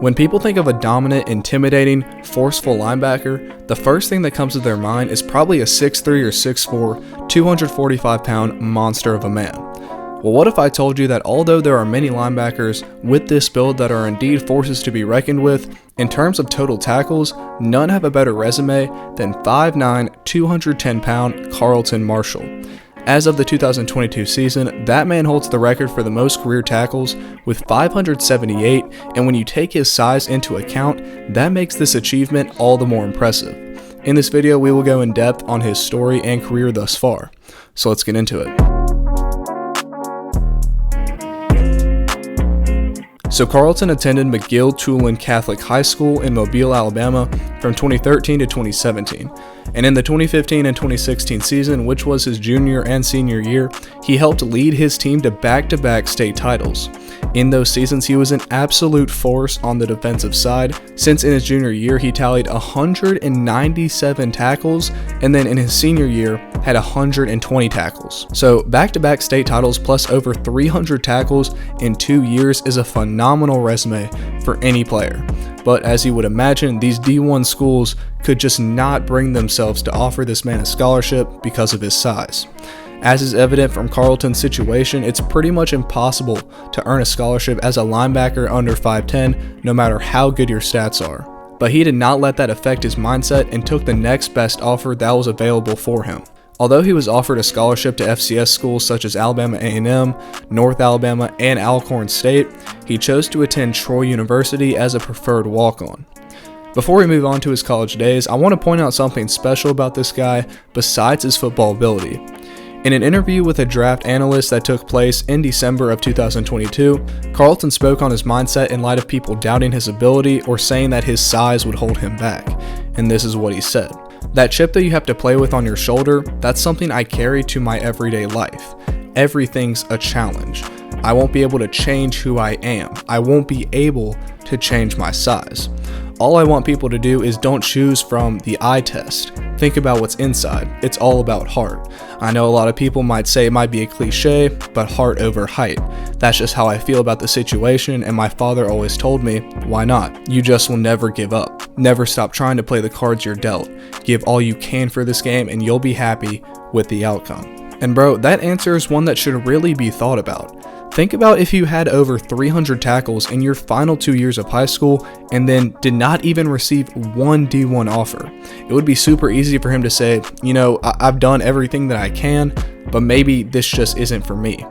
When people think of a dominant, intimidating, forceful linebacker, the first thing that comes to their mind is probably a 6'3 or 6'4, 245-pound monster of a man. Well, what if I told you that although there are many linebackers with this build that are indeed forces to be reckoned with, in terms of total tackles, none have a better resume than 5'9", 210-pound Carlton Martial. As of the 2022 season, that man holds the record for the most career tackles with 578, and when you take his size into account, that makes this achievement all the more impressive. In this video, we will go in depth on his story and career thus far, so let's get into it. So Carlton attended McGill-Tulane Catholic High School in Mobile, Alabama from 2013 to 2017. And in the 2015 and 2016 season, which was his junior and senior year, he helped lead his team to back-to-back state titles. In those seasons, he was an absolute force on the defensive side, since in his junior year he tallied 197 tackles, and then in his senior year had 120 tackles. So back-to-back state titles plus over 300 tackles in 2 years is a phenomenal resume for any player. But as you would imagine, these D1 schools could just not bring themselves to offer this man a scholarship because of his size. As is evident from Carlton's situation, it's pretty much impossible to earn a scholarship as a linebacker under 5'10", no matter how good your stats are. But he did not let that affect his mindset and took the next best offer that was available for him. Although he was offered a scholarship to FCS schools such as Alabama A&M, North Alabama, and Alcorn State, he chose to attend Troy University as a preferred walk-on. Before we move on to his college days, I want to point out something special about this guy besides his football ability. In an interview with a draft analyst that took place in December of 2022, Carlton spoke on his mindset in light of people doubting his ability or saying that his size would hold him back. And this is what he said. "That chip that you have to play with on your shoulder, that's something I carry to my everyday life. Everything's a challenge. I won't be able to change who I am. I won't be able to change my size. All I want people to do is don't choose from the eye test. Think about what's inside. It's all about heart. I know a lot of people might say it might be a cliche, but heart over height. That's just how I feel about the situation, and my father always told me, why not? You just will never give up. Never stop trying to play the cards you're dealt. Give all you can for this game, and you'll be happy with the outcome." And bro, that answer is one that should really be thought about. Think about if you had over 300 tackles in your final 2 years of high school and then did not even receive one D1 offer. It would be super easy for him to say, you know, I've done everything that I can, but maybe this just isn't for me,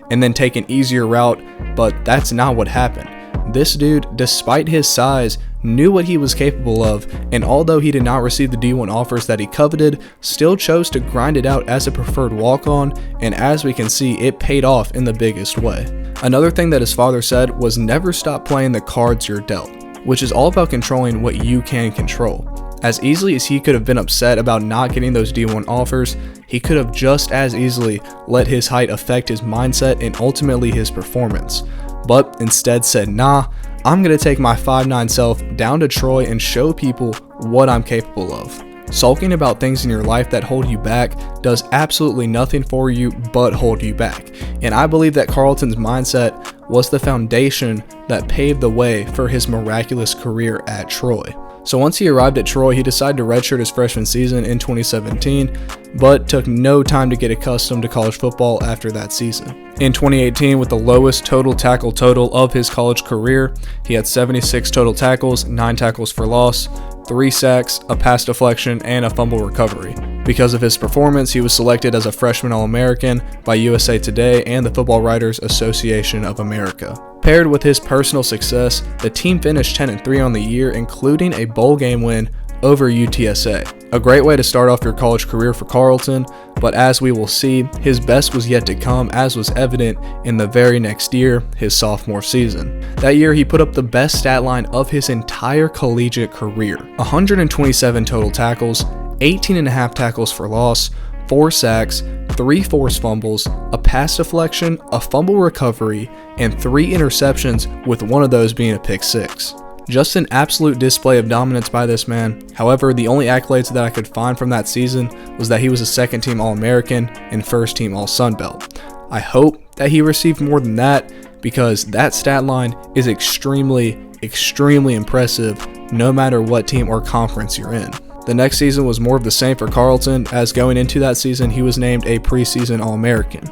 and then take an easier route, but that's not what happened. This dude, despite his size, knew what he was capable of, and although he did not receive the D1 offers that he coveted, still chose to grind it out as a preferred walk-on, and as we can see, it paid off in the biggest way. Another thing that his father said was never stop playing the cards you're dealt, which is all about controlling what you can control. As easily as he could have been upset about not getting those D1 offers, he could have just as easily let his height affect his mindset and ultimately his performance. But instead said, nah, I'm going to take my 5'9" self down to Troy and show people what I'm capable of. Sulking about things in your life that hold you back does absolutely nothing for you but hold you back. And I believe that Carlton's mindset was the foundation that paved the way for his miraculous career at Troy. So once he arrived at Troy, he decided to redshirt his freshman season in 2017, but took no time to get accustomed to college football after that season. In 2018, with the lowest total tackle total of his college career, he had 76 total tackles, 9 tackles for loss, 3 sacks, a pass deflection, and a fumble recovery. Because of his performance, he was selected as a freshman All-American by USA Today and the Football Writers Association of America. Paired with his personal success, the team finished 10-3 on the year, including a bowl game win over UTSA. A great way to start off your college career for Carlton, but as we will see, his best was yet to come, as was evident in the very next year, his sophomore season. That year, he put up the best stat line of his entire collegiate career. 127 total tackles, 18.5 tackles for loss, 4 sacks, 3 forced fumbles, a pass deflection, a fumble recovery, and 3 interceptions, with one of those being a pick 6. Just an absolute display of dominance by this man. However, the only accolades that I could find from that season was that he was a second-team All-American and first-team All-Sun Belt. I hope that he received more than that, because that stat line is extremely extremely impressive no matter what team or conference you're in. The next season was more of the same for Carlton, as going into that season he was named a preseason All-American.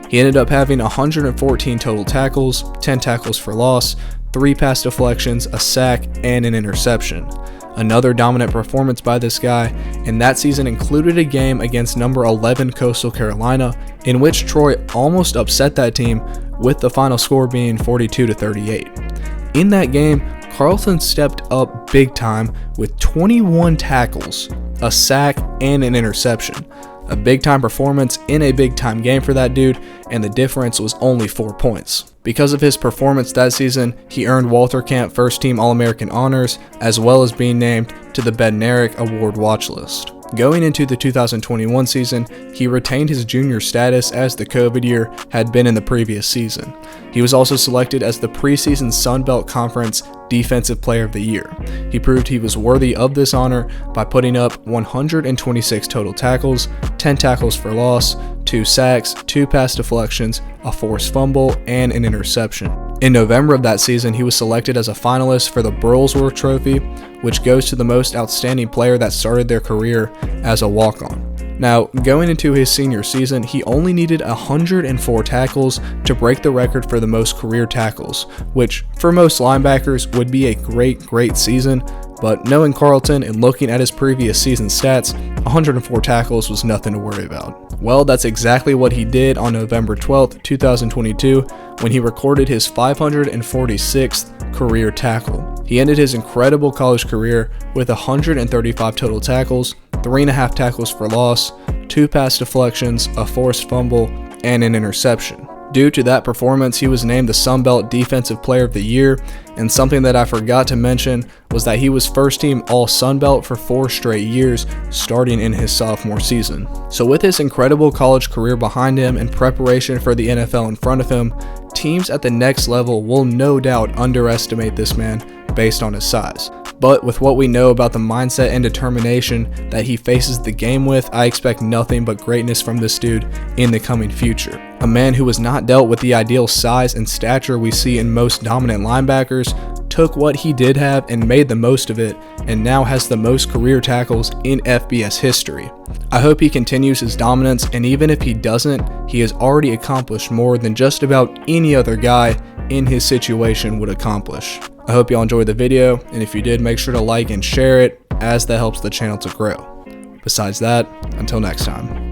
He ended up having 114 total tackles, 10 tackles for loss, 3 pass deflections, a sack, and an interception. Another dominant performance by this guy, and that season included a game against number 11 Coastal Carolina, in which Troy almost upset that team, with the final score being 42-38. In that game, Carlton stepped up big time with 21 tackles, a sack, and an interception. A big time performance in a big time game for that dude, and the difference was only 4 points. Because of his performance that season, he earned Walter Camp First Team All-American honors, as well as being named to the Bednarik Award watch list. Going into the 2021 season, he retained his junior status as the COVID year had been in the previous season. He was also selected as the preseason Sun Belt Conference Defensive Player of the Year. He proved he was worthy of this honor by putting up 126 total tackles, 10 tackles for loss, 2 sacks, 2 pass deflections, a forced fumble, and an interception. In November of that season, he was selected as a finalist for the Burlsworth Trophy, which goes to the most outstanding player that started their career as a walk-on. Now, going into his senior season, he only needed 104 tackles to break the record for the most career tackles, which for most linebackers would be a great season, but knowing Carlton and looking at his previous season stats, 104 tackles was nothing to worry about. Well, that's exactly what he did on November 12th, 2022, when he recorded his 546th career tackle. He ended his incredible college career with 135 total tackles, 3.5 tackles for loss, 2 pass deflections, a forced fumble, and an interception. Due to that performance, he was named the Sun Belt Defensive Player of the Year, and something that I forgot to mention was that he was first team All Sun Belt for 4 straight years, starting in his sophomore season. So with his incredible college career behind him and preparation for the NFL in front of him, teams at the next level will no doubt underestimate this man based on his size. But with what we know about the mindset and determination that he faces the game with, I expect nothing but greatness from this dude in the coming future. A man who was not dealt with the ideal size and stature we see in most dominant linebackers, took what he did have and made the most of it, and now has the most career tackles in FBS history. I hope he continues his dominance, and even if he doesn't, he has already accomplished more than just about any other guy in his situation would accomplish. I hope y'all enjoyed the video, and if you did, make sure to like and share it, as that helps the channel to grow. Besides that, until next time.